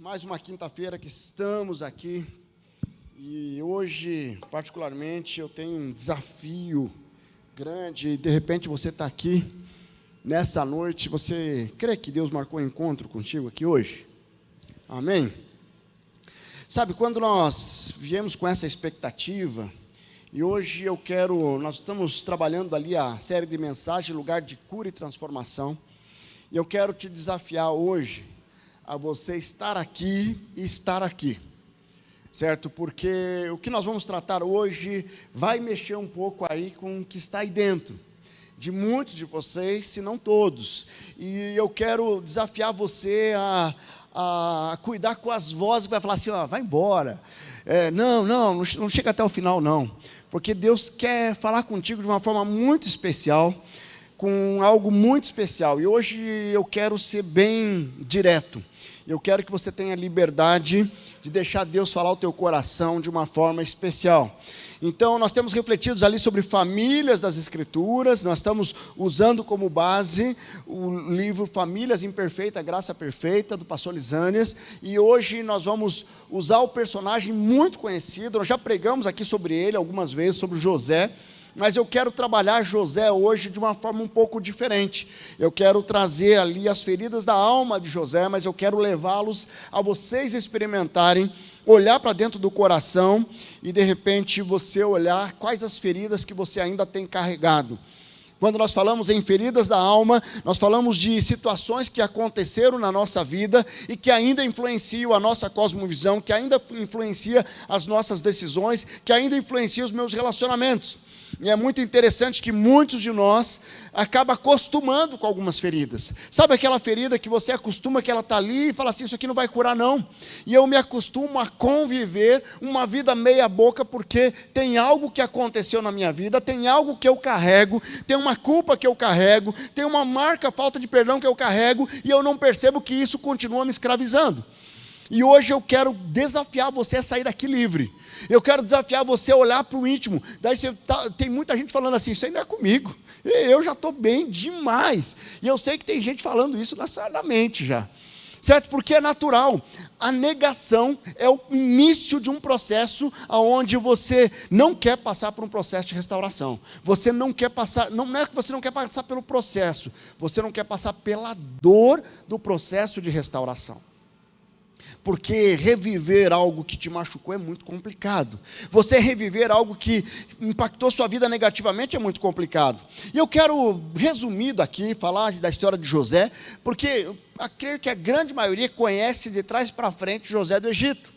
Mais uma quinta-feira que estamos aqui e hoje, particularmente, eu tenho um desafio grande e de repente você está aqui nessa noite, você crê que Deus marcou um encontro contigo aqui hoje? Amém? Sabe, quando nós viemos com essa expectativa e hoje nós estamos trabalhando ali a série de mensagens, lugar de cura e transformação, e eu quero te desafiar hoje a você estar aqui e estar aqui, certo? Porque o que nós vamos tratar hoje vai mexer um pouco aí com o que está aí dentro, de muitos de vocês, se não todos, e eu quero desafiar você a cuidar com as vozes que vai falar assim, ó, vai embora, não chega até o final não, porque Deus quer falar contigo de uma forma muito especial, com algo muito especial, e hoje eu quero ser bem direto. Eu quero que você tenha liberdade de deixar Deus falar o teu coração de uma forma especial. Então, nós temos refletido ali sobre famílias das Escrituras, nós estamos usando como base o livro Famílias Imperfeitas, Graça Perfeita, do pastor Lisânias, e hoje nós vamos usar o personagem muito conhecido, nós já pregamos aqui sobre ele algumas vezes, sobre José, mas eu quero trabalhar José hoje de uma forma um pouco diferente. Eu quero trazer ali as feridas da alma de José, mas eu quero levá-los a vocês experimentarem, olhar para dentro do coração e de repente você olhar quais as feridas que você ainda tem carregado. Quando nós falamos em feridas da alma, nós falamos de situações que aconteceram na nossa vida e que ainda influenciam a nossa cosmovisão, que ainda influencia as nossas decisões, que ainda influencia os meus relacionamentos. E é muito interessante que muitos de nós acabam acostumando com algumas feridas. Sabe aquela ferida que você acostuma que ela está ali e fala assim, isso aqui não vai curar não. E eu me acostumo a conviver uma vida meia boca porque tem algo que aconteceu na minha vida, tem algo que eu carrego, tem uma culpa que eu carrego, tem uma marca, falta de perdão que eu carrego e eu não percebo que isso continua me escravizando. E hoje eu quero desafiar você a sair daqui livre. Eu quero desafiar você a olhar para o íntimo. Daí tem muita gente falando assim, isso aí não é comigo. Eu já estou bem demais. E eu sei que tem gente falando isso na mente já. Certo? Porque é natural. A negação é o início de um processo onde você não quer passar por um processo de restauração. Você não quer passar, não é que você não quer passar pelo processo, você não quer passar pela dor do processo de restauração. Porque reviver algo que te machucou é muito complicado. Você reviver algo que impactou sua vida negativamente é muito complicado. E eu quero, resumido aqui, falar da história de José, porque eu creio que a grande maioria conhece de trás para frente José do Egito.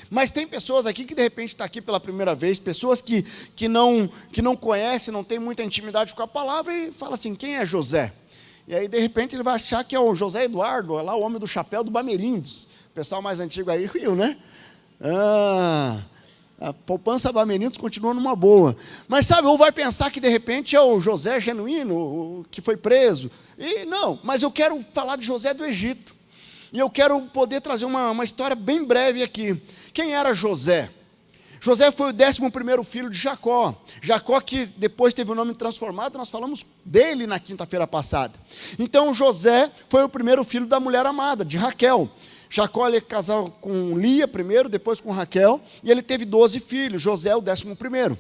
Mas tem pessoas aqui que de repente está aqui pela primeira vez, pessoas que não conhecem, não tem muita intimidade com a palavra e fala assim, quem é José? E aí de repente ele vai achar que é o José Eduardo, lá o homem do chapéu do Bamerindos. O pessoal mais antigo aí riu, né? A poupança Bamerindos continua numa boa. Mas sabe, ou vai pensar que de repente é o José genuíno, o que foi preso. E não, mas eu quero falar de José do Egito. E eu quero poder trazer uma história bem breve aqui. Quem era José? José foi o 11º filho de Jacó. Jacó que depois teve o nome transformado, nós falamos dele na quinta-feira passada. Então José foi o primeiro filho da mulher amada, de Raquel. Jacó ele casou com Lia primeiro, depois com Raquel, e ele teve 12 filhos, José o 11º.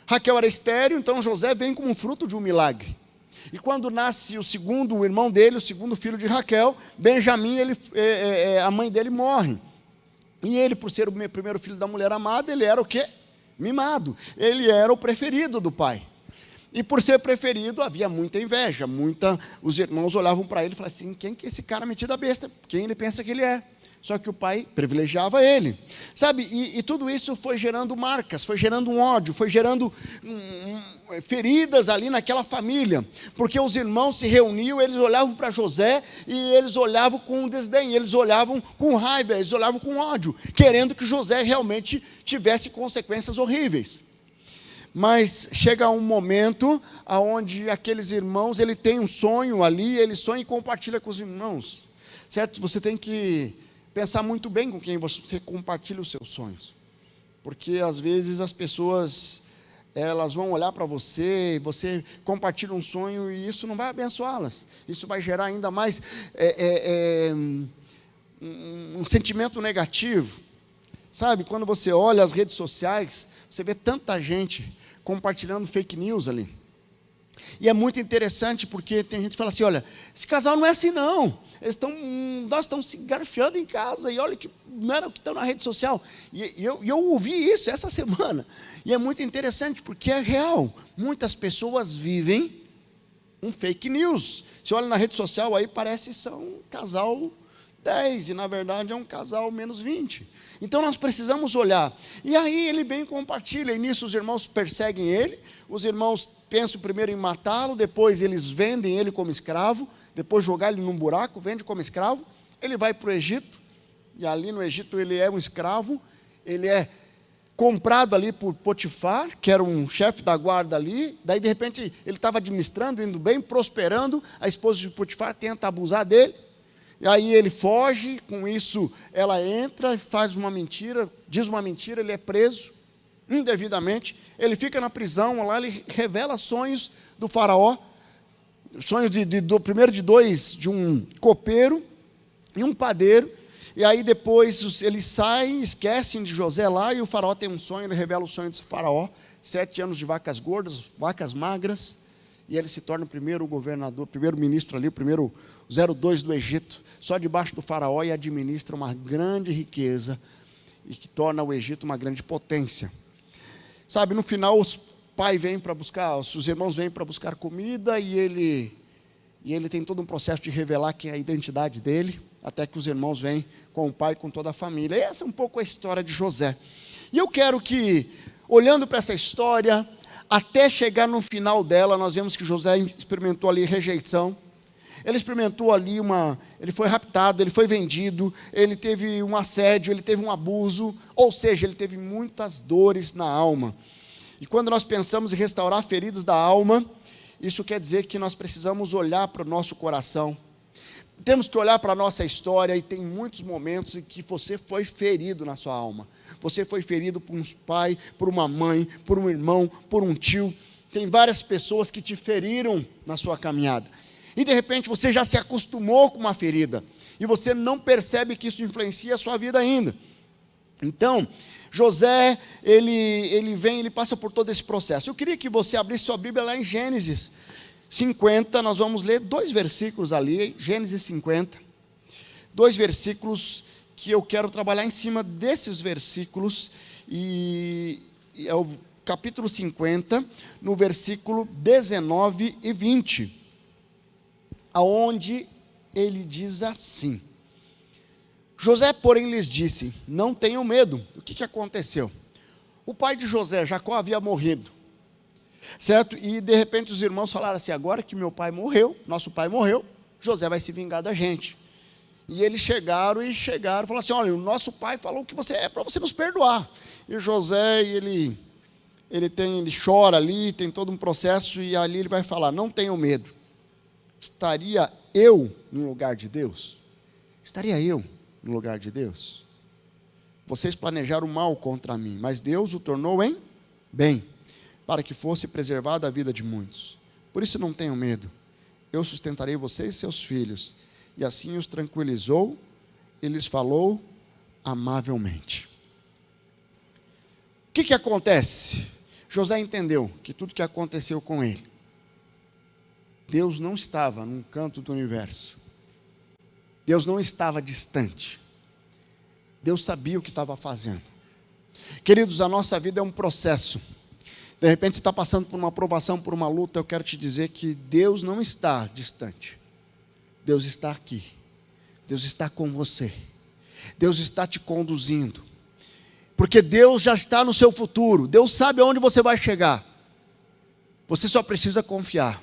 Raquel era estéril, então José vem como fruto de um milagre. E quando nasce o irmão dele, o segundo filho de Raquel, Benjamim, a mãe dele morre. E ele, por ser o primeiro filho da mulher amada, ele era o quê? Mimado. Ele era o preferido do pai. E por ser preferido, havia muita inveja, os irmãos olhavam para ele e falavam assim, quem que é esse cara metido a besta? Quem ele pensa que ele é? Só que o pai privilegiava ele. Sabe, e tudo isso foi gerando marcas, foi gerando um ódio, foi gerando feridas ali naquela família, porque os irmãos se reuniam, eles olhavam para José e eles olhavam com desdém, eles olhavam com raiva, eles olhavam com ódio, querendo que José realmente tivesse consequências horríveis. Mas chega um momento onde aqueles irmãos, ele tem um sonho ali, ele sonha e compartilha com os irmãos, certo? Você tem que pensar muito bem com quem você compartilha os seus sonhos, porque às vezes as pessoas, elas vão olhar para você, você compartilha um sonho e isso não vai abençoá-las, isso vai gerar ainda mais um sentimento negativo. Sabe, quando você olha as redes sociais, você vê tanta gente compartilhando fake news ali. E é muito interessante porque tem gente que fala assim, olha, esse casal não é assim não, nós estamos se engarfiando em casa, e olha que não era o que estão na rede social. E eu ouvi isso essa semana, e é muito interessante porque é real, muitas pessoas vivem um fake news. Você olha na rede social aí, parece que são um casal 10, e na verdade é um casal menos 20. Então nós precisamos olhar, e aí ele vem e compartilha, e nisso os irmãos perseguem ele, os irmãos pensam primeiro em matá-lo, depois eles vendem ele como escravo, depois jogar ele num buraco, vende como escravo, ele vai para o Egito, e ali no Egito ele é um escravo, ele é comprado ali por Potifar, que era um chefe da guarda ali, daí de repente ele estava administrando, indo bem, prosperando, a esposa de Potifar tenta abusar dele, e aí ele foge, com isso ela entra e faz uma mentira, diz uma mentira, ele é preso indevidamente, ele fica na prisão, lá ele revela sonhos do faraó, sonhos primeiro de dois, de um copeiro e um padeiro, e aí depois eles saem, esquecem de José lá, e o faraó tem um sonho, ele revela o sonho desse faraó, 7 anos de vacas gordas, vacas magras, e ele se torna o primeiro governador, primeiro ministro ali, o primeiro 02 do Egito, só debaixo do faraó, e administra uma grande riqueza, e que torna o Egito uma grande potência. Sabe, no final os irmãos vêm para buscar comida, e ele tem todo um processo de revelar quem é a identidade dele, até que os irmãos vêm com o pai e com toda a família. E essa é um pouco a história de José. E eu quero que, olhando para essa história, até chegar no final dela, nós vemos que José experimentou ali rejeição, ele experimentou ali ele foi raptado, ele foi vendido, ele teve um assédio, ele teve um abuso, ou seja, ele teve muitas dores na alma. E quando nós pensamos em restaurar feridas da alma, isso quer dizer que nós precisamos olhar para o nosso coração, temos que olhar para a nossa história, e tem muitos momentos em que você foi ferido na sua alma, você foi ferido por um pai, por uma mãe, por um irmão, por um tio, tem várias pessoas que te feriram na sua caminhada, e de repente você já se acostumou com uma ferida, e você não percebe que isso influencia a sua vida ainda. Então, José, ele passa por todo esse processo. Eu queria que você abrisse sua Bíblia lá em Gênesis 50, nós vamos ler 2 versículos ali, Gênesis 50, 2 versículos que eu quero trabalhar em cima desses versículos, e é o capítulo 50, no versículo 19 e 20, aonde ele diz assim: José, porém, lhes disse, não tenham medo. O que aconteceu? O pai de José, Jacó, havia morrido, certo? E de repente os irmãos falaram assim, agora que meu pai morreu, nosso pai morreu, José vai se vingar da gente. E eles chegaram e falaram assim, olha, o nosso pai falou que você é para você nos perdoar. E José, ele chora ali, tem todo um processo, e ali ele vai falar, não tenham medo. Estaria eu no lugar de Deus? Estaria eu no lugar de Deus? Vocês planejaram mal contra mim, mas Deus o tornou em bem, para que fosse preservada a vida de muitos. Por isso não tenham medo, eu sustentarei vocês e seus filhos. E assim os tranquilizou e lhes falou amavelmente. O que acontece? José entendeu que tudo que aconteceu com ele, Deus não estava num canto do universo, Deus não estava distante, Deus sabia o que estava fazendo. Queridos, a nossa vida é um processo. De repente você está passando por uma provação, por uma luta, eu quero te dizer que Deus não está distante, Deus está aqui, Deus está com você, Deus está te conduzindo, porque Deus já está no seu futuro, Deus sabe aonde você vai chegar, você só precisa confiar,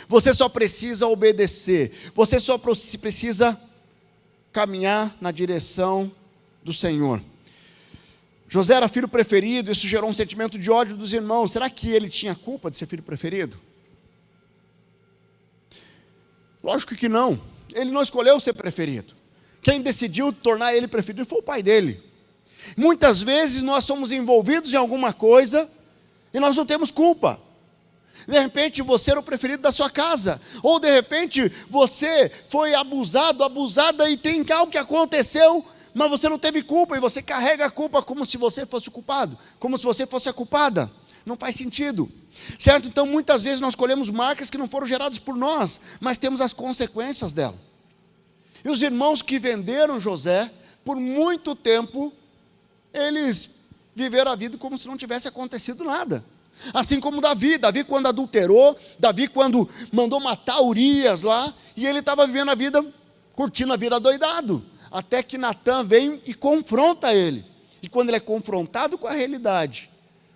você só precisa obedecer, você só precisa caminhar na direção do Senhor. José era filho preferido, isso gerou um sentimento de ódio dos irmãos. Será que ele tinha culpa de ser filho preferido? Lógico que não, ele não escolheu ser preferido, quem decidiu tornar ele preferido foi o pai dele. Muitas vezes nós somos envolvidos em alguma coisa, e nós não temos culpa, De repente você era o preferido da sua casa, ou de repente você foi abusado, abusada e tem algo que aconteceu, mas você não teve culpa e você carrega a culpa como se você fosse o culpado, como se você fosse a culpada. Não faz sentido, certo? Então muitas vezes nós colhemos marcas que não foram geradas por nós, mas temos as consequências dela. E os irmãos que venderam José, por muito tempo, eles viveram a vida como se não tivesse acontecido nada. Assim como Davi quando adulterou, Davi quando mandou matar Urias lá, e ele estava vivendo a vida, curtindo a vida adoidado, até que Natã vem e confronta ele, e quando ele é confrontado com a realidade,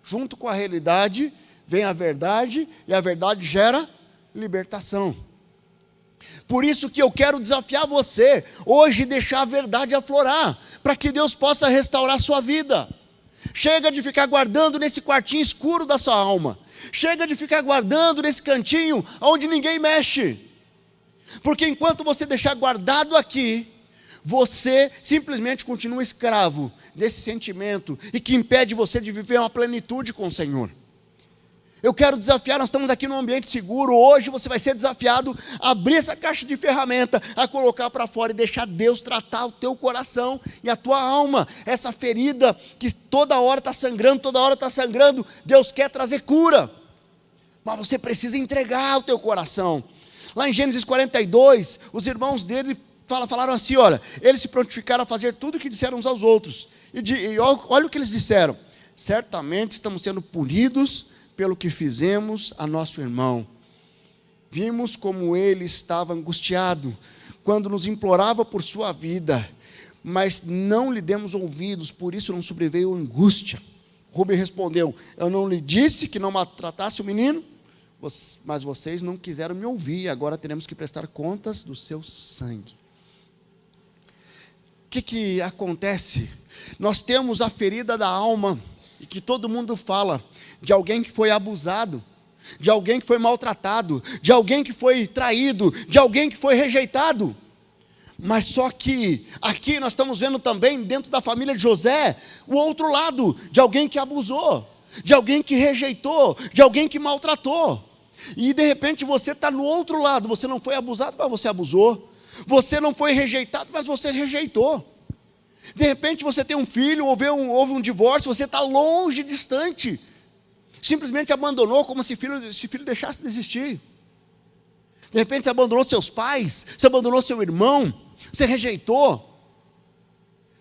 junto com a realidade, vem a verdade, e a verdade gera libertação. Por isso que eu quero desafiar você, hoje deixar a verdade aflorar, para que Deus possa restaurar a sua vida. Chega de ficar guardando nesse quartinho escuro da sua alma. Chega de ficar guardando nesse cantinho onde ninguém mexe. Porque enquanto você deixar guardado aqui, você simplesmente continua escravo desse sentimento e que impede você de viver uma plenitude com o Senhor. Eu quero desafiar, nós estamos aqui num ambiente seguro, hoje você vai ser desafiado a abrir essa caixa de ferramenta, a colocar para fora e deixar Deus tratar o teu coração e a tua alma, essa ferida que toda hora está sangrando, Deus quer trazer cura, mas você precisa entregar o teu coração. Lá em Gênesis 42, os irmãos dele falaram assim, olha, eles se prontificaram a fazer tudo o que disseram uns aos outros, e olha o que eles disseram, certamente estamos sendo punidos pelo que fizemos a nosso irmão. Vimos como ele estava angustiado, quando nos implorava por sua vida, mas não lhe demos ouvidos, por isso não sobreveio angústia. Rubem respondeu, eu não lhe disse que não maltratasse o menino, mas vocês não quiseram me ouvir, agora teremos que prestar contas do seu sangue. O que acontece? Nós temos a ferida da alma, e que todo mundo fala, de alguém que foi abusado, de alguém que foi maltratado, de alguém que foi traído, de alguém que foi rejeitado. Mas só que aqui nós estamos vendo também, dentro da família de José, o outro lado, de alguém que abusou, de alguém que rejeitou, de alguém que maltratou. E de repente você está no outro lado, você não foi abusado, mas você abusou. Você não foi rejeitado, mas você rejeitou. De repente você tem um filho, houve um divórcio, você está longe, distante, simplesmente abandonou, como se esse filho deixasse de existir. De repente você abandonou seus pais, você abandonou seu irmão, você rejeitou.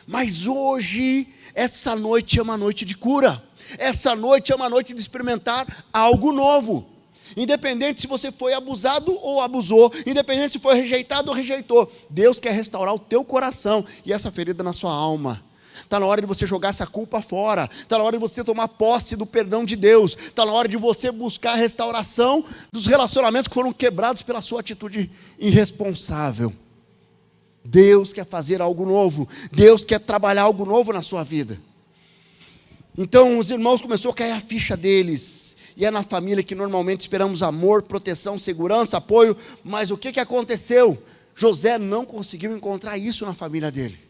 Mas hoje, essa noite é uma noite de cura, essa noite é uma noite de experimentar algo novo. Independente se você foi abusado ou abusou, independente se foi rejeitado ou rejeitou, Deus quer restaurar o teu coração e essa ferida na sua alma. Está na hora de você jogar essa culpa fora, está na hora de você tomar posse do perdão de Deus, está na hora de você buscar a restauração dos relacionamentos que foram quebrados pela sua atitude irresponsável. Deus quer fazer algo novo, Deus quer trabalhar algo novo na sua vida. Então os irmãos começou a cair a ficha deles. E é na família que normalmente esperamos amor, proteção, segurança, apoio. Mas o que aconteceu? José não conseguiu encontrar isso na família dele.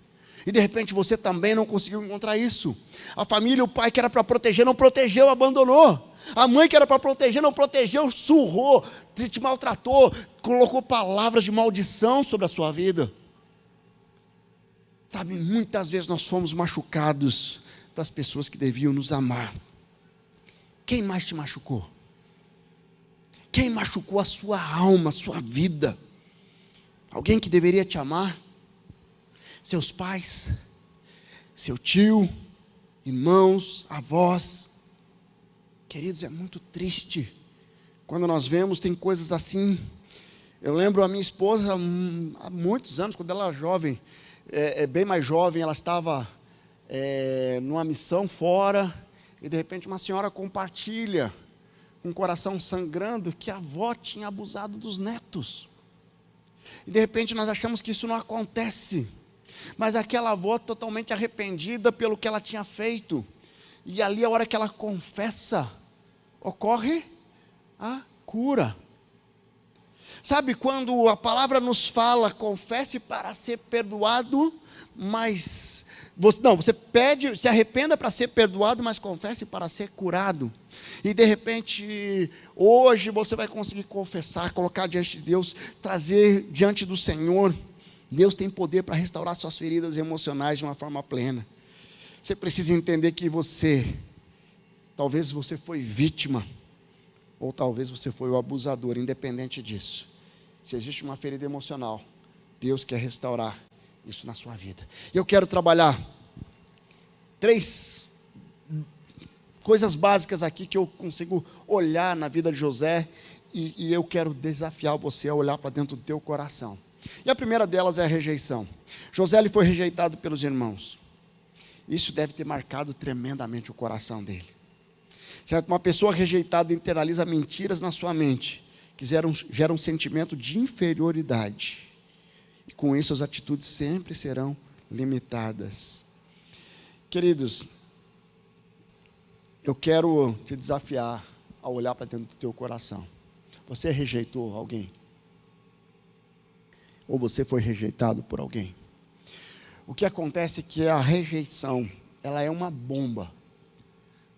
E de repente você também não conseguiu encontrar isso. A família, o pai que era para proteger, não protegeu, abandonou. A mãe que era para proteger, não protegeu, surrou, te maltratou, colocou palavras de maldição sobre a sua vida. Sabe, muitas vezes nós fomos machucados para as pessoas que deviam nos amar. Quem mais te machucou? Quem machucou a sua alma, a sua vida? Alguém que deveria te amar? Seus pais? Seu tio? Irmãos? Avós? Queridos, é muito triste. Quando nós vemos, tem coisas assim. Eu lembro a minha esposa, há muitos anos, quando ela era jovem, bem mais jovem, ela estava numa missão fora, e de repente uma senhora compartilha, com o coração sangrando, que a avó tinha abusado dos netos. E de repente nós achamos que isso não acontece, mas aquela avó totalmente arrependida pelo que ela tinha feito, e ali a hora que ela confessa, ocorre a cura. Sabe quando a palavra nos fala, confesse para ser perdoado, mas você pede, se arrependa para ser perdoado, mas confesse para ser curado. E de repente, hoje você vai conseguir confessar, colocar diante de Deus, trazer diante do Senhor. Deus tem poder para restaurar suas feridas emocionais de uma forma plena. Você precisa entender que talvez você foi vítima, ou talvez você foi o abusador, independente disso. Se existe uma ferida emocional, Deus quer restaurar isso na sua vida. E eu quero trabalhar 3 coisas básicas aqui que eu consigo olhar na vida de José, e eu quero desafiar você a olhar para dentro do teu coração. E a primeira delas é a rejeição. José ele foi rejeitado pelos irmãos. Isso deve ter marcado tremendamente o coração dele. Certo? Uma pessoa rejeitada internaliza mentiras na sua mente, que geram um sentimento de inferioridade. E com isso as atitudes sempre serão limitadas. Queridos, eu quero te desafiar a olhar para dentro do teu coração. Você rejeitou alguém? Ou você foi rejeitado por alguém? O que acontece é que a rejeição, ela é uma bomba,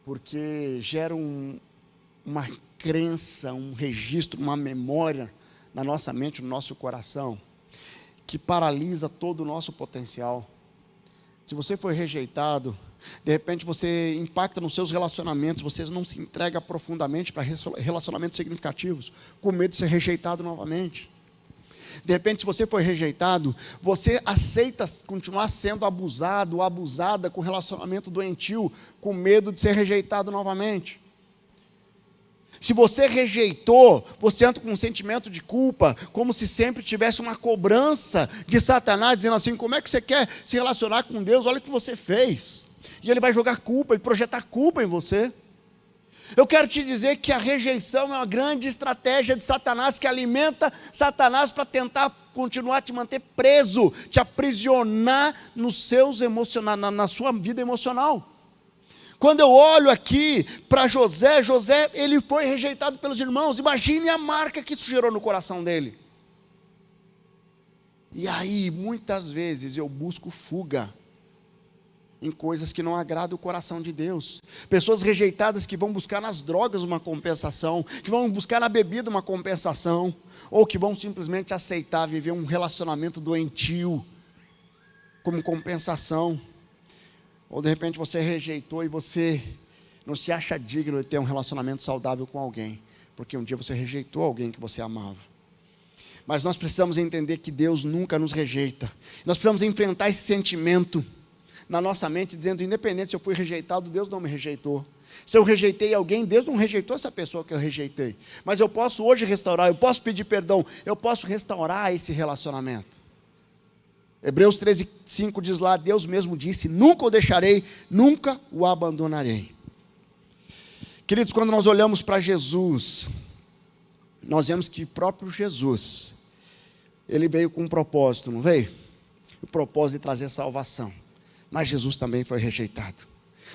porque gera uma crença, um registro, uma memória na nossa mente, no nosso coração, que paralisa todo o nosso potencial. Se você foi rejeitado, de repente você impacta nos seus relacionamentos, você não se entrega profundamente para relacionamentos significativos, com medo de ser rejeitado novamente. De repente, se você foi rejeitado, você aceita continuar sendo abusado ou abusada com relacionamento doentio, com medo de ser rejeitado novamente. Se você rejeitou, você entra com um sentimento de culpa, como se sempre tivesse uma cobrança de Satanás, dizendo assim: como é que você quer se relacionar com Deus? Olha o que você fez. E ele vai jogar culpa e projetar culpa em você. Eu quero te dizer que a rejeição é uma grande estratégia de Satanás, que alimenta Satanás para tentar continuar a te manter preso, te aprisionar na sua vida emocional. Quando eu olho aqui para José, ele foi rejeitado pelos irmãos. Imagine a marca que isso gerou no coração dele. E aí, muitas vezes eu busco fuga em coisas que não agradam o coração de Deus. Pessoas rejeitadas que vão buscar nas drogas uma compensação, que vão buscar na bebida uma compensação, ou que vão simplesmente aceitar viver um relacionamento doentio como compensação. Ou de repente você rejeitou e você não se acha digno de ter um relacionamento saudável com alguém, porque um dia você rejeitou alguém que você amava. Mas nós precisamos entender que Deus nunca nos rejeita. Nós precisamos enfrentar esse sentimento na nossa mente, dizendo: independente se eu fui rejeitado, Deus não me rejeitou. Se eu rejeitei alguém, Deus não rejeitou essa pessoa que eu rejeitei. Mas eu posso hoje restaurar, eu posso pedir perdão, eu posso restaurar esse relacionamento. Hebreus 13:5 diz lá: Deus mesmo disse: nunca o deixarei, nunca o abandonarei. Queridos, quando nós olhamos para Jesus, nós vemos que o próprio Jesus, ele veio com um propósito, não veio? O propósito de trazer salvação. Mas Jesus também foi rejeitado.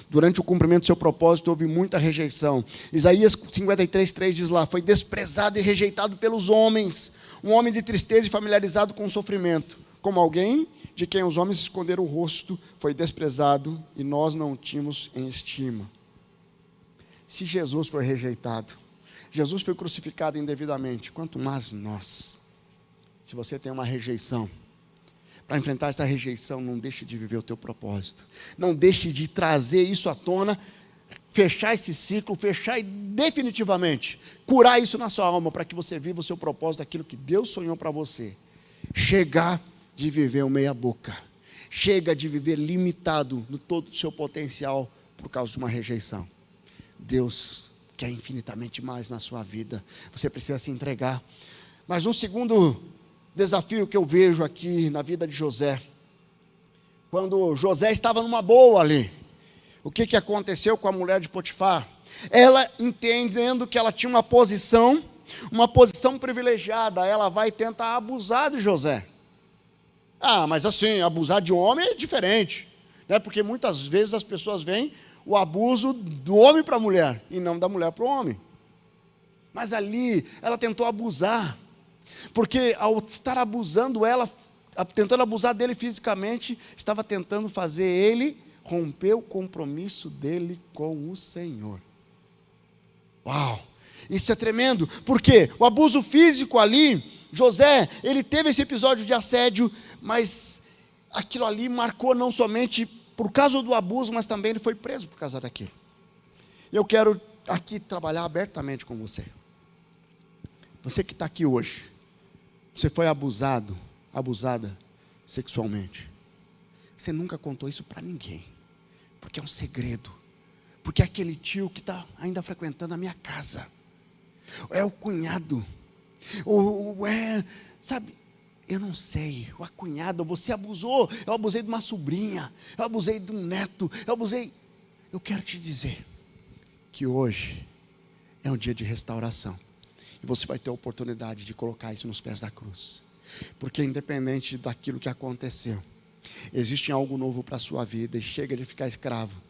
Durante o cumprimento do seu propósito, houve muita rejeição. Isaías 53:3 diz lá: foi desprezado e rejeitado pelos homens, um homem de tristeza e familiarizado com o sofrimento, como alguém de quem os homens esconderam o rosto, foi desprezado e nós não o tínhamos em estima. Se Jesus foi rejeitado, Jesus foi crucificado indevidamente, quanto mais nós. Se você tem uma rejeição, para enfrentar essa rejeição, não deixe de viver o teu propósito, não deixe de trazer isso à tona, fechar esse ciclo, fechar e definitivamente curar isso na sua alma, para que você viva o seu propósito, aquilo que Deus sonhou para você. Chega de viver o meia boca, chega de viver limitado no todo o seu potencial por causa de uma rejeição. Deus quer infinitamente mais na sua vida, você precisa se entregar. Mas um segundo desafio que eu vejo aqui na vida de José, quando José estava numa boa ali, o que aconteceu com a mulher de Potifar? Ela, entendendo que ela tinha uma posição privilegiada, ela vai tentar abusar de José. Mas assim, abusar de homem é diferente, né? Porque muitas vezes as pessoas veem o abuso do homem para a mulher, e não da mulher para o homem. Mas ali, ela tentou abusar. Porque ao estar abusando ela, tentando abusar dele fisicamente, estava tentando fazer ele romper o compromisso dele com o Senhor. Uau! Isso é tremendo, porque o abuso físico ali, José, ele teve esse episódio de assédio, mas aquilo ali marcou não somente por causa do abuso, mas também ele foi preso por causa daquilo. Eu quero aqui trabalhar abertamente com você. Você que está aqui hoje, você foi abusado, abusada sexualmente. Você nunca contou isso para ninguém, porque é um segredo. Porque é aquele tio que está ainda frequentando a minha casa, é o cunhado, ou é, sabe, eu não sei, a cunhada, você abusou, eu abusei de uma sobrinha, eu abusei de um neto, eu quero te dizer, que hoje é um dia de restauração, e você vai ter a oportunidade de colocar isso nos pés da cruz, porque independente daquilo que aconteceu, existe algo novo para a sua vida, e chega de ficar escravo.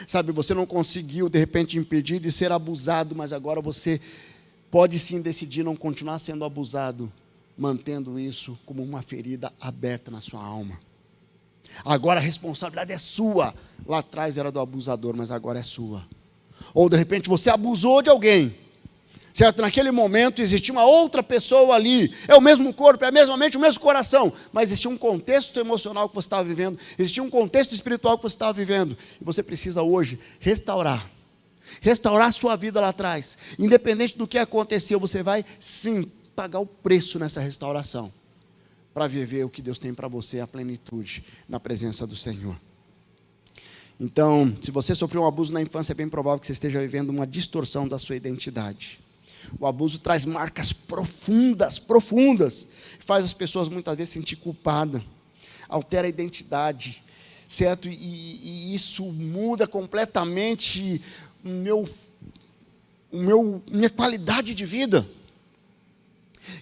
Sabe, você não conseguiu de repente impedir de ser abusado, mas agora você pode sim decidir não continuar sendo abusado, mantendo isso como uma ferida aberta na sua alma. Agora a responsabilidade é sua. Lá atrás era do abusador, mas agora é sua. Ou de repente você abusou de alguém, certo? Naquele momento existia uma outra pessoa ali, é o mesmo corpo, é a mesma mente, o mesmo coração, mas existia um contexto emocional que você estava vivendo, existia um contexto espiritual que você estava vivendo, e você precisa hoje restaurar a sua vida lá atrás. Independente do que aconteceu, você vai sim pagar o preço nessa restauração, para viver o que Deus tem para você, a plenitude, na presença do Senhor. Então, se você sofreu um abuso na infância, é bem provável que você esteja vivendo uma distorção da sua identidade. O abuso traz marcas profundas, faz as pessoas muitas vezes sentir culpadas, altera a identidade, certo? E isso muda completamente minha qualidade de vida.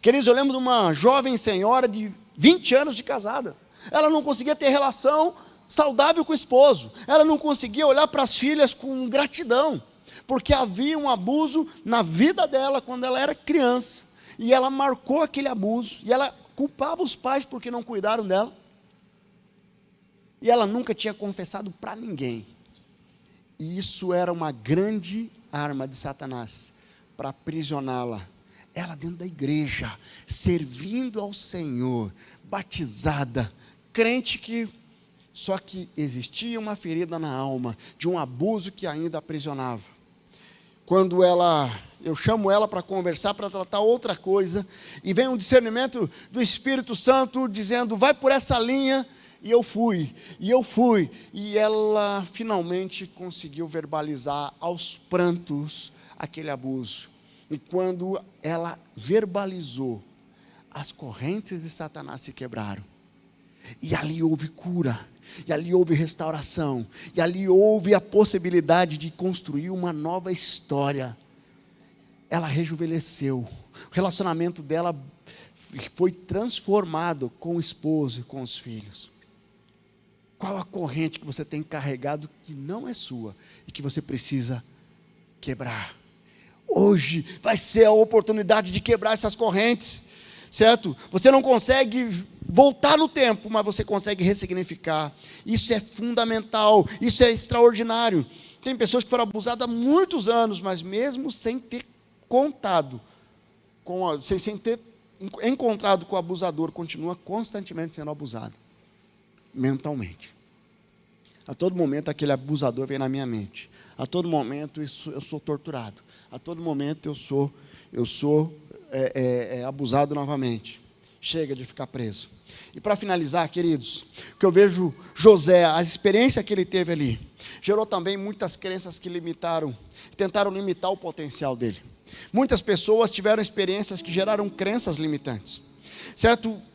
Queridos, eu lembro de uma jovem senhora de 20 anos de casada, ela não conseguia ter relação saudável com o esposo, ela não conseguia olhar para as filhas com gratidão, porque havia um abuso na vida dela quando ela era criança, e ela marcou aquele abuso, e ela culpava os pais porque não cuidaram dela, e ela nunca tinha confessado para ninguém, e isso era uma grande arma de Satanás, para aprisioná-la, ela dentro da igreja, servindo ao Senhor, batizada, crente que, só que existia uma ferida na alma, de um abuso que ainda aprisionava. Quando eu chamo ela para conversar, para tratar outra coisa, e vem um discernimento do Espírito Santo, dizendo, vai por essa linha, e eu fui, e ela finalmente conseguiu verbalizar aos prantos aquele abuso, e quando ela verbalizou, as correntes de Satanás se quebraram, e ali houve cura, e ali houve restauração, e ali houve a possibilidade de construir uma nova história. Ela rejuvenesceu, o relacionamento dela foi transformado com o esposo e com os filhos. Qual a corrente que você tem carregado que não é sua e que você precisa quebrar? Hoje vai ser a oportunidade de quebrar essas correntes, certo? Você não consegue voltar no tempo, mas você consegue ressignificar. Isso é fundamental, isso é extraordinário. Tem pessoas que foram abusadas há muitos anos, mas mesmo sem ter contado, sem ter encontrado com o abusador, continua constantemente sendo abusado, mentalmente. A todo momento aquele abusador vem na minha mente. A todo momento eu sou torturado. A todo momento eu sou abusado novamente. Chega de ficar preso. E para finalizar, queridos, o que eu vejo José, a experiência que ele teve ali, gerou também muitas crenças que tentaram limitar o potencial dele. Muitas pessoas tiveram experiências que geraram crenças limitantes.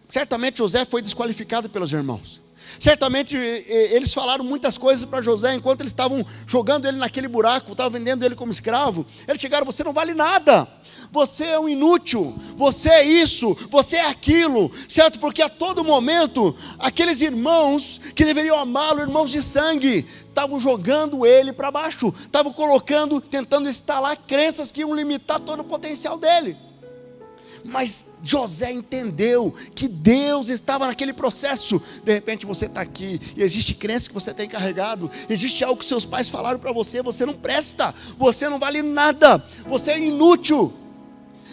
Certamente José foi desqualificado pelos irmãos. Certamente eles falaram muitas coisas para José, enquanto eles estavam jogando ele naquele buraco, estavam vendendo ele como escravo. Eles chegaram, você não vale nada, você é um inútil, você é isso, você é aquilo, certo? Porque a todo momento, aqueles irmãos que deveriam amá-lo, irmãos de sangue, estavam jogando ele para baixo, estavam tentando instalar crenças que iam limitar todo o potencial dele. Mas José entendeu que Deus estava naquele processo. De repente você está aqui e existe crença que você tem carregado, existe algo que seus pais falaram para você: você não presta, você não vale nada, você é inútil.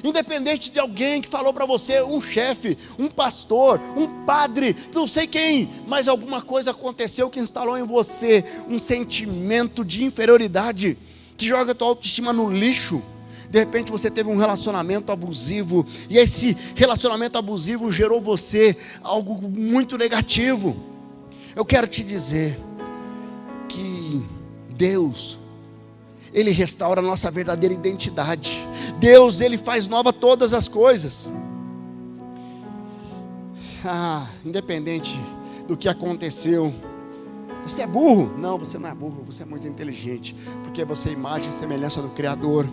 Independente de alguém que falou para você, um chefe, um pastor, um padre, não sei quem, mas alguma coisa aconteceu que instalou em você um sentimento de inferioridade, que joga a tua autoestima no lixo. De repente você teve um relacionamento abusivo, e esse relacionamento abusivo gerou você algo muito negativo. Eu quero te dizer que Deus, Ele restaura a nossa verdadeira identidade. Deus, Ele faz nova todas as coisas. Independente do que aconteceu, você é burro? Não, você não é burro, você é muito inteligente, porque você é imagem e semelhança do Criador.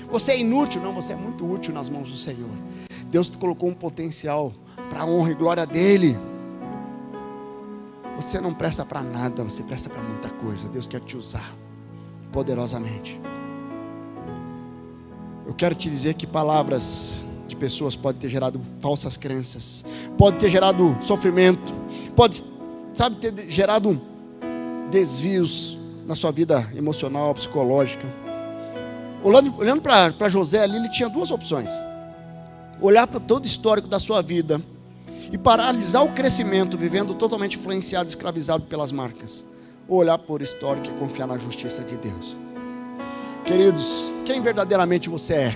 Você é inútil? Não, você é muito útil nas mãos do Senhor. Deus te colocou um potencial para a honra e glória dEle. Você não presta para nada, você presta para muita coisa. Deus quer te usar poderosamente. Eu quero te dizer que palavras de pessoas podem ter gerado falsas crenças, pode ter gerado sofrimento, pode, ter gerado desvios na sua vida emocional, psicológica. Olhando para José ali, ele tinha duas opções: olhar para todo o histórico da sua vida e paralisar o crescimento, vivendo totalmente influenciado, escravizado pelas marcas, ou olhar por histórico e confiar na justiça de Deus. Queridos, quem verdadeiramente você é,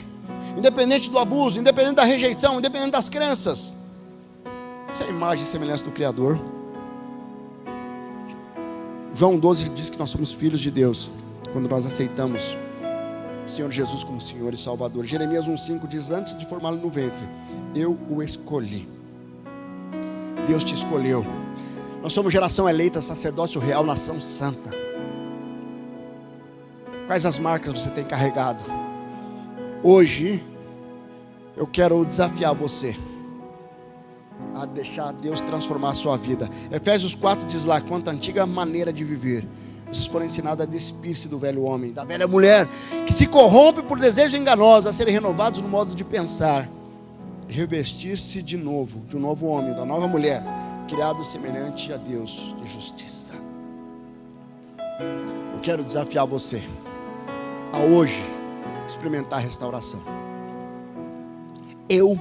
independente do abuso, independente da rejeição, independente das crenças, você é a imagem e semelhança do Criador. João 12 diz que nós somos filhos de Deus quando nós aceitamos o Senhor Jesus como Senhor e Salvador. Jeremias 1,5 diz: antes de formá-lo no ventre, eu o escolhi. Deus te escolheu. Nós somos geração eleita, sacerdócio real, nação santa. Quais as marcas você tem carregado? Hoje eu quero desafiar você a deixar Deus transformar a sua vida. Efésios 4 diz lá: quanto à antiga maneira de viver, vocês foram ensinados a despir-se do velho homem, da velha mulher, que se corrompe por desejos enganosos, a serem renovados no modo de pensar, revestir-se de novo, de um novo homem, da nova mulher, criado semelhante a Deus, de justiça. Eu quero desafiar você a hoje experimentar a restauração. Eu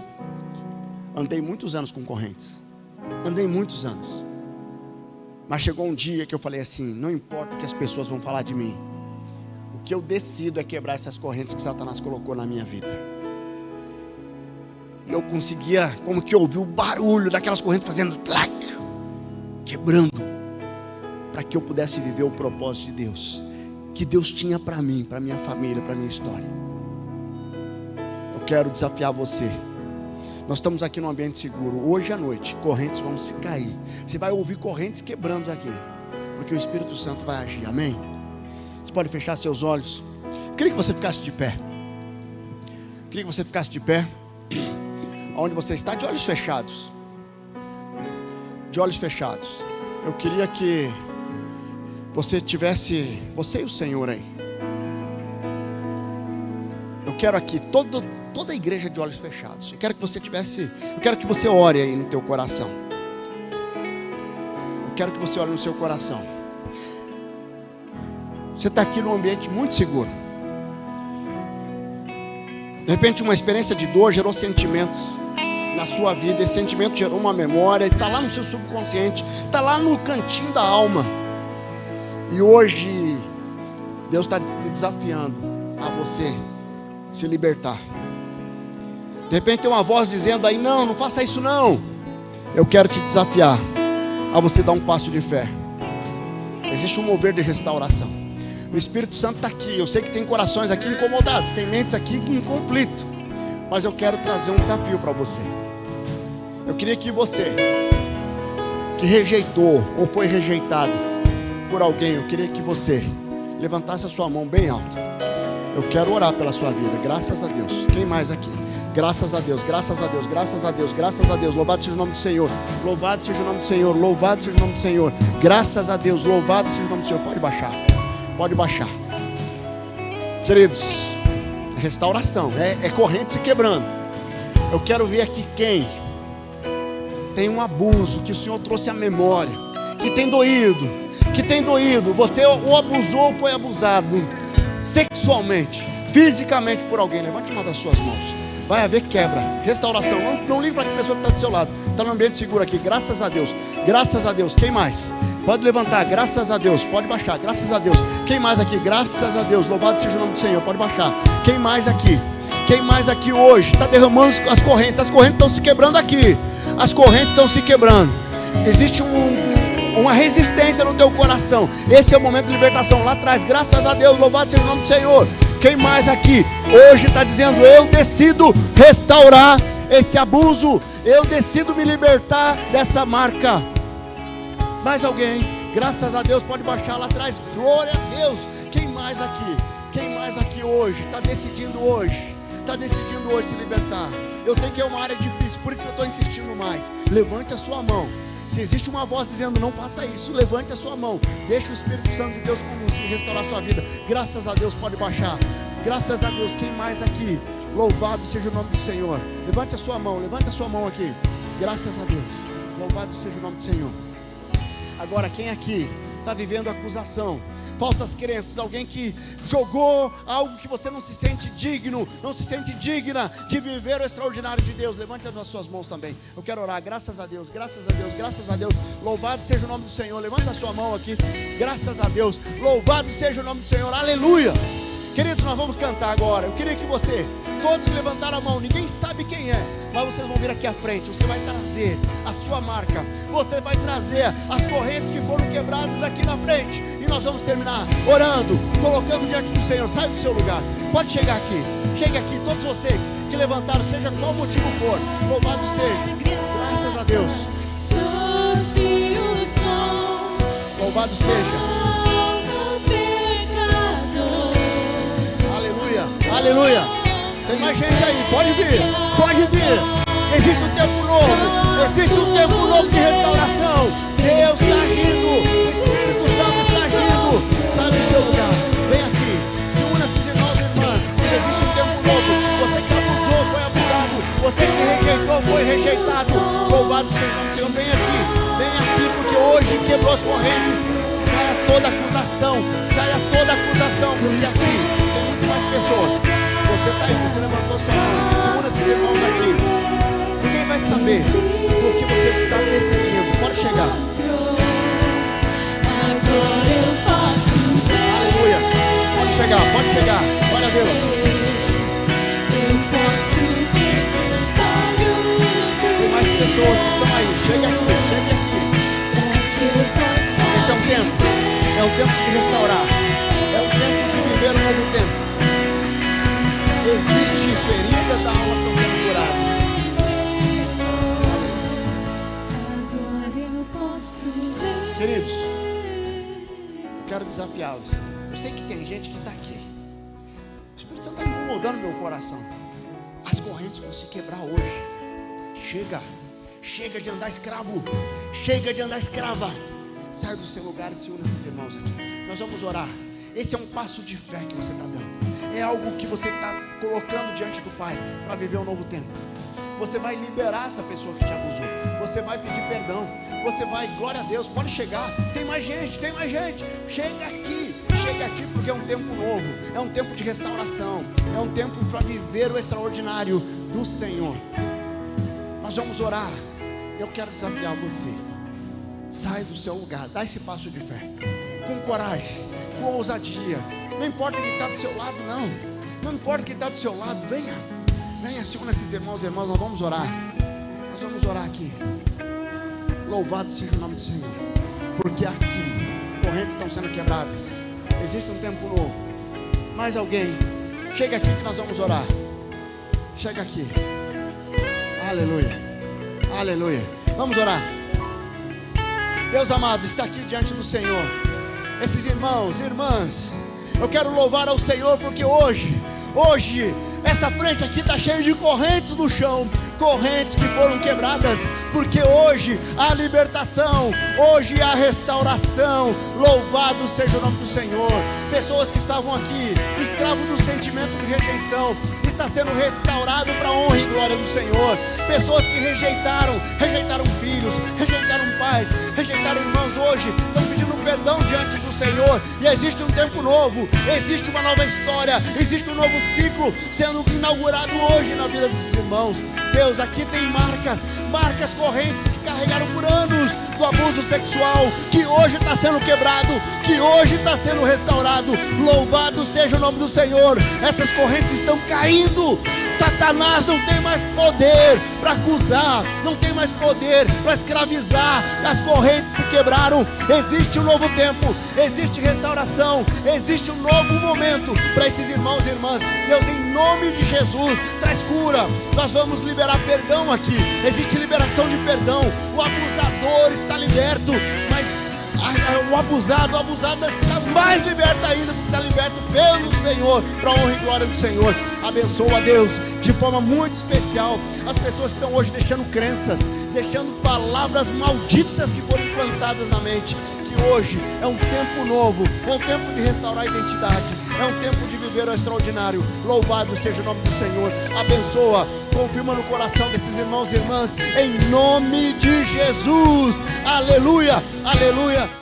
andei muitos anos com correntes, andei muitos anos, mas chegou um dia que eu falei assim: não importa o que as pessoas vão falar de mim, o que eu decido é quebrar essas correntes que Satanás colocou na minha vida. E eu conseguia, como que ouvir o barulho daquelas correntes fazendo clac, quebrando, para que eu pudesse viver o propósito de Deus, que Deus tinha para mim, para minha família, para minha história. Eu quero desafiar você. Nós estamos aqui num ambiente seguro. Hoje à noite, correntes vão se cair. Você vai ouvir correntes quebrando aqui, porque o Espírito Santo vai agir, amém? Você pode fechar seus olhos. Eu queria que você ficasse de pé. Eu queria que você ficasse de pé. Onde você está, de olhos fechados. De olhos fechados. Eu queria que você tivesse, você e o Senhor aí. Eu quero aqui, toda a igreja de olhos fechados. Eu quero que você ore aí no teu coração. Eu quero que você ore no seu coração. Você está aqui num ambiente muito seguro. De repente uma experiência de dor gerou sentimentos na sua vida. Esse sentimento gerou uma memória, está lá no seu subconsciente, está lá no cantinho da alma. E hoje Deus está te desafiando a você se libertar. De repente tem uma voz dizendo aí: não faça isso não. Eu quero te desafiar a você dar um passo de fé. Existe um mover de restauração. O Espírito Santo está aqui. Eu sei que tem corações aqui incomodados, tem mentes aqui em conflito, mas eu quero trazer um desafio para você. Eu queria que você que rejeitou ou foi rejeitado por alguém, eu queria que você levantasse a sua mão bem alto. Eu quero orar pela sua vida. Graças a Deus. Quem mais aqui? Graças a Deus, graças a Deus, graças a Deus, graças a Deus. Louvado seja o nome do Senhor. Louvado seja o nome do Senhor. Louvado seja o nome do Senhor. Graças a Deus, louvado seja o nome do Senhor. Pode baixar. Pode baixar. Queridos, restauração, é corrente se quebrando. Eu quero ver aqui quem tem um abuso que o Senhor trouxe à memória, que tem doído, você ou abusou ou foi abusado sexualmente, fisicamente por alguém. Levante uma das suas mãos. Vai haver quebra, restauração. Não ligue para a pessoa que está do seu lado. Está no ambiente seguro aqui, graças a Deus. Graças a Deus. Quem mais? Pode levantar, graças a Deus. Pode baixar, graças a Deus. Quem mais aqui? Graças a Deus. Louvado seja o nome do Senhor. Pode baixar. Quem mais aqui? Quem mais aqui hoje está derramando as correntes? As correntes estão se quebrando aqui. As correntes estão se quebrando. Existe uma resistência no teu coração. Esse é o momento de libertação. Lá atrás, graças a Deus, louvado seja o nome do Senhor. Quem mais aqui hoje está dizendo: eu decido restaurar esse abuso, eu decido me libertar dessa marca? Mais alguém? Graças a Deus, pode baixar lá atrás. Glória a Deus. Quem mais aqui? Quem mais aqui hoje está decidindo hoje? Está decidindo hoje se libertar? Eu sei que é uma área difícil, por isso que eu estou insistindo mais. Levante a sua mão. Se existe uma voz dizendo não faça isso, levante a sua mão. Deixa o Espírito Santo de Deus conduzir e restaurar a sua vida. Graças a Deus, pode baixar. Graças a Deus. Quem mais aqui? Louvado seja o nome do Senhor. Levante a sua mão aqui. Graças a Deus. Louvado seja o nome do Senhor. Agora, quem aqui está vivendo acusação, falsas crenças, alguém que jogou algo que você não se sente digno, não se sente digna de viver o extraordinário de Deus? Levante as suas mãos também. Eu quero orar. Graças a Deus, graças a Deus, graças a Deus. Louvado seja o nome do Senhor. Levante a sua mão aqui. Graças a Deus. Louvado seja o nome do Senhor. Aleluia. Queridos, nós vamos cantar agora. Eu queria que você, todos que levantaram a mão, ninguém sabe quem é, mas vocês vão vir aqui à frente. Você vai trazer a sua marca, você vai trazer as correntes que foram quebradas aqui na frente, e nós vamos terminar orando, colocando diante do Senhor. Sai do seu lugar, pode chegar aqui. Chegue aqui, todos vocês que levantaram, seja qual motivo for. Louvado seja, graças a Deus. Louvado seja. Aleluia. Tem mais gente aí, pode vir. Existe um tempo novo de restauração. Deus está agindo, o Espírito Santo está agindo. Sai do seu lugar, vem aqui, se una esses irmãos e irmãs. Existe um tempo novo. Você que abusou, foi abusado. Você que rejeitou, foi rejeitado. Louvado seja o nome do Senhor. Vem aqui, porque hoje quebrou as correntes. Caia toda acusação, porque aqui tem muito mais pessoas. Você está aí, você levantou sua mão. Se una esses irmãos aqui. Ninguém vai saber do que você está decidindo. Pode chegar. Aleluia. Pode chegar. Glória a Deus. Tem mais pessoas que estão aí. Chega aqui. Esse é um tempo de restaurar. É um tempo de viver um novo tempo. Existem feridas da alma que estão sendo curadas. Queridos, eu quero desafiá-los. Eu sei que tem gente que está aqui. O Espírito Santo está incomodando meu coração. As correntes vão se quebrar hoje. Chega de andar escravo. Chega de andar escrava. Saia do seu lugar e se una esses irmãos aqui. Nós vamos orar. Esse é um passo de fé que você está dando. É algo que você está colocando diante do Pai para viver um novo tempo. Você vai liberar essa pessoa que te abusou. Você vai pedir perdão. Você vai, glória a Deus, pode chegar. Tem mais gente. Chega aqui porque é um tempo novo. É um tempo de restauração. É um tempo para viver o extraordinário do Senhor. Nós vamos orar. Eu quero desafiar você. Sai do seu lugar, dá esse passo de fé. Com coragem, com ousadia. Não importa quem está do seu lado, não importa quem está do seu lado. Venha, se una esses irmãos e irmãs. Nós vamos orar aqui. Louvado seja o nome do Senhor, porque aqui correntes estão sendo quebradas. Existe um tempo novo. Mais alguém? Chega aqui que nós vamos orar. Chega aqui. Aleluia. Vamos orar. Deus amado, está aqui diante do Senhor. Esses irmãos e irmãs, eu quero louvar ao Senhor porque hoje essa frente aqui está cheia de correntes no chão. correntes que foram quebradas, porque hoje há libertação, hoje há restauração. Louvado seja o nome do Senhor. Pessoas que estavam aqui, escravos do sentimento de rejeição, está sendo restaurado para a honra e glória do Senhor. Pessoas que rejeitaram filhos, rejeitaram pais, rejeitaram irmãos, hoje estão pedindo perdão diante do Senhor, e existe um tempo novo, existe uma nova história, existe um novo ciclo sendo inaugurado hoje na vida desses irmãos. Deus, aqui tem marcas correntes que carregaram por anos do abuso sexual, que hoje está sendo quebrado, que hoje está sendo restaurado. Louvado seja o nome do Senhor. Essas correntes estão caindo. Satanás não tem mais poder para acusar, não tem mais poder para escravizar. As correntes se quebraram. Existe um novo tempo, existe restauração, existe um novo momento para esses irmãos e irmãs. Deus, em nome de Jesus, traz cura. Nós vamos liberar perdão aqui. Existe liberação de perdão. O abusador está liberto, mas o abusado, a abusada está mais liberta ainda, porque está liberto pelo Senhor, para a honra e glória do Senhor. Abençoa, Deus, de forma muito especial as pessoas que estão hoje deixando crenças, deixando palavras malditas que foram implantadas na mente. Que hoje é um tempo novo, é um tempo de restaurar a identidade, é um tempo de viver o extraordinário. Louvado seja o nome do Senhor. Abençoa, confirma no coração desses irmãos e irmãs, em nome de Jesus. Aleluia, aleluia.